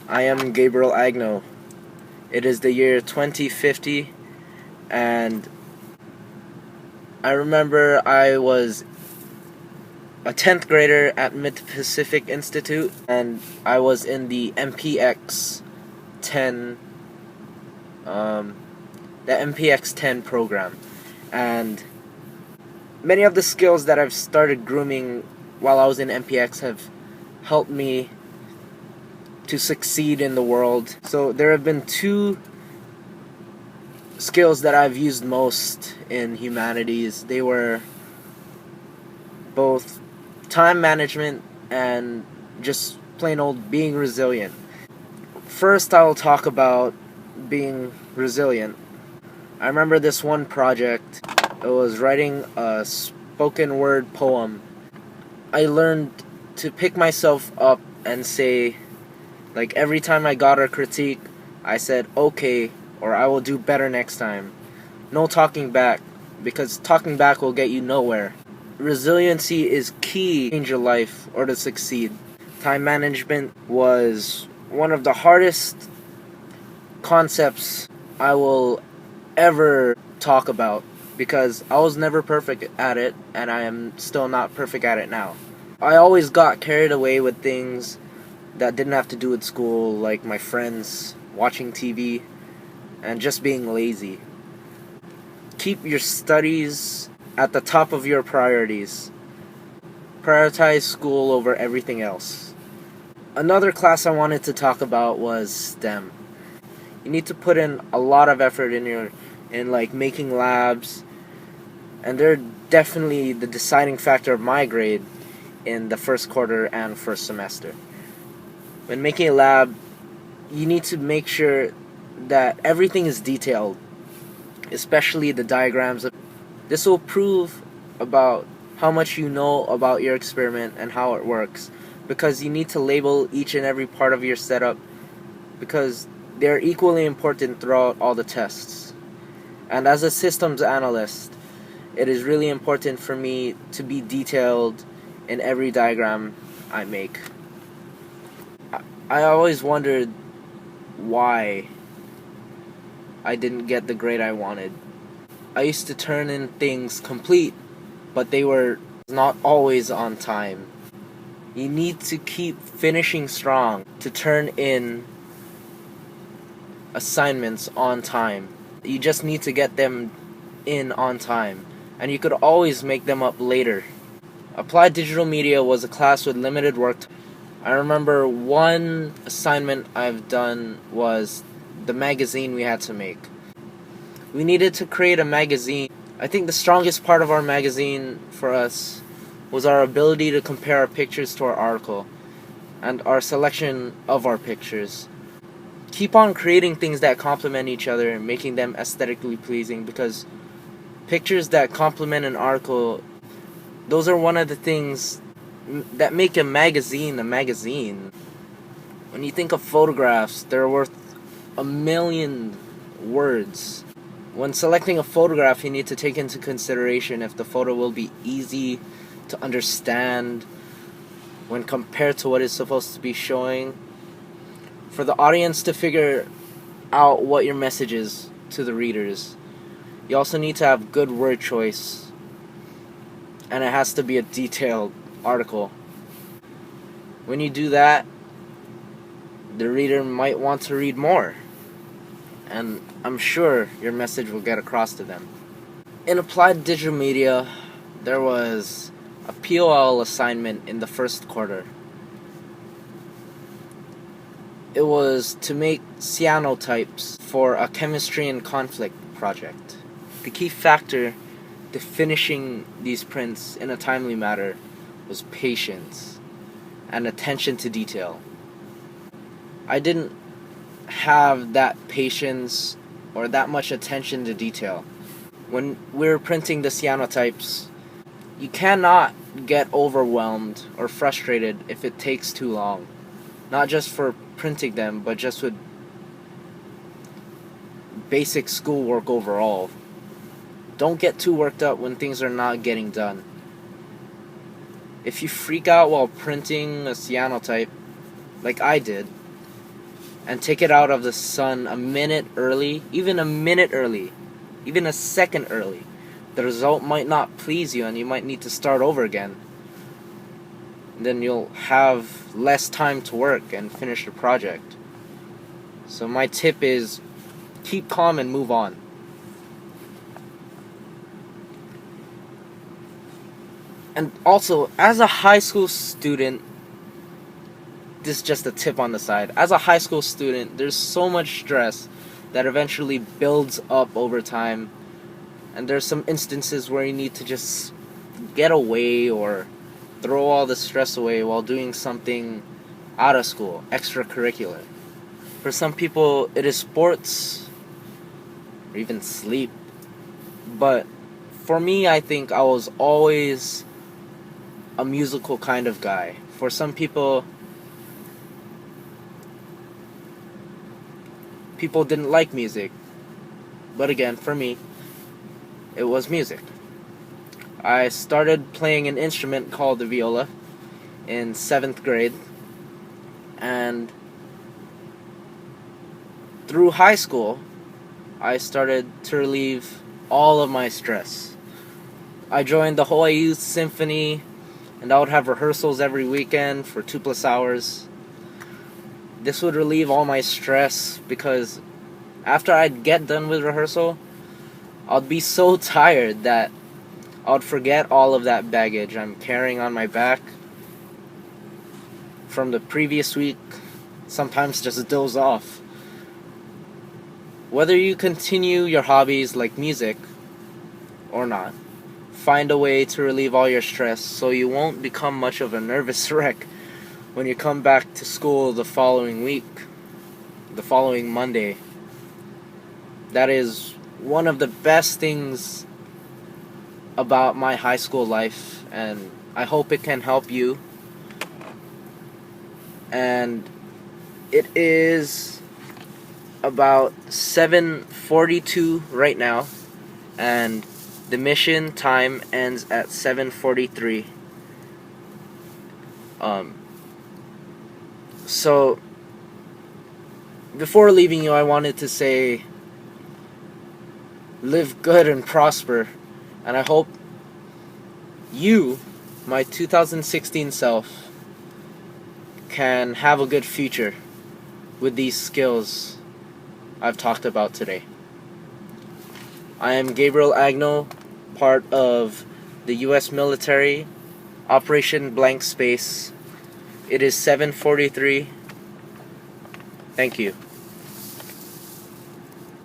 I am Gabriel Agno. It is the year 2050, and I remember I was a 10th grader at Mid-Pacific Institute, and I was in the MPX 10, the MPX 10 program. And many of the skills that I've started grooming while I was in MPX have helped me to succeed in the world. So there have been two skills that I've used most in humanities. They were both time management and just plain old being resilient. First, I will talk about being resilient. I remember this one project. It was writing a spoken word poem. I learned to pick myself up and say, like, every time I got a critique, I said, okay, or I will do better next time. No talking back, because talking back will get you nowhere. Resiliency is key to change your life or to succeed. Time management was one of the hardest concepts I will ever talk about, because I was never perfect at it, and I am still not perfect at it now. I always got carried away with things that didn't have to do with school, like my friends, watching TV, and just being lazy. Keep your studies at the top of your priorities. Prioritize school over everything else. Another class I wanted to talk about was STEM. You need to put in a lot of effort in making labs, and they're definitely the deciding factor of my grade in the first quarter and first semester. When making a lab, you need to make sure that everything is detailed, especially the diagrams. This will prove about how much you know about your experiment and how it works, because you need to label each and every part of your setup, because they're equally important throughout all the tests. And as a systems analyst, it is really important for me to be detailed in every diagram I make. I always wondered why I didn't get the grade I wanted. I used to turn in things complete, but they were not always on time. You need to keep finishing strong to turn in assignments on time. You just need to get them in on time, and you could always make them up later. Applied Digital Media was a class with limited work time. I remember one assignment I've done was the magazine we had to make. We needed to create a magazine. I think the strongest part of our magazine for us was our ability to compare our pictures to our article and our selection of our pictures. Keep on creating things that complement each other and making them aesthetically pleasing, because pictures that complement an article, those are one of the things that make a magazine a magazine. When you think of photographs, they're worth a million words. When selecting a photograph, you need to take into consideration if the photo will be easy to understand when compared to what it's supposed to be showing. For the audience to figure out what your message is to the readers, you also need to have good word choice, and it has to be a detailed article. When you do that, the reader might want to read more, and I'm sure your message will get across to them. In Applied Digital Media, there was a POL assignment in the first quarter. It was to make cyanotypes for a chemistry and conflict project. The key factor to finishing these prints in a timely manner was patience and attention to detail. I didn't have that patience or that much attention to detail. When we're printing the cyanotypes, you cannot get overwhelmed or frustrated if it takes too long. Not just for printing them, but just with basic schoolwork overall. Don't get too worked up when things are not getting done. If you freak out while printing a cyanotype, like I did, and take it out of the sun a minute early, even a minute early, even a second early, the result might not please you and you might need to start over again. Then you'll have less time to work and finish the project. So my tip is keep calm and move on. And also, as a high school student, this is just a tip on the side. As a high school student, there's so much stress that eventually builds up over time. And there's some instances where you need to just get away or throw all the stress away while doing something out of school, extracurricular. For some people, it is sports or even sleep. But for me, I think I was always a musical kind of guy. For some people didn't like music. But again, for me, it was music. I started playing an instrument called the viola in 7th grade. And through high school, I started to relieve all of my stress. I joined the Hawaii Youth Symphony, and I would have rehearsals every weekend for 2+ hours. This would relieve all my stress because after I'd get done with rehearsal, I'd be so tired that I would forget all of that baggage I'm carrying on my back from the previous week, sometimes just doze off. Whether you continue your hobbies like music or not, find a way to relieve all your stress so you won't become much of a nervous wreck when you come back to school the following week, the following Monday. That is one of the best things about my high school life, and I hope it can help you. And it is about 7:42 right now, and the mission time ends at 7:43. So before leaving you, I wanted to say, live good and prosper, and I hope you, my 2016 self, can have a good future with these skills I've talked about today. I am Gabriel Agno, part of the U.S. military, Operation Blank Space. It is 7:43. Thank you.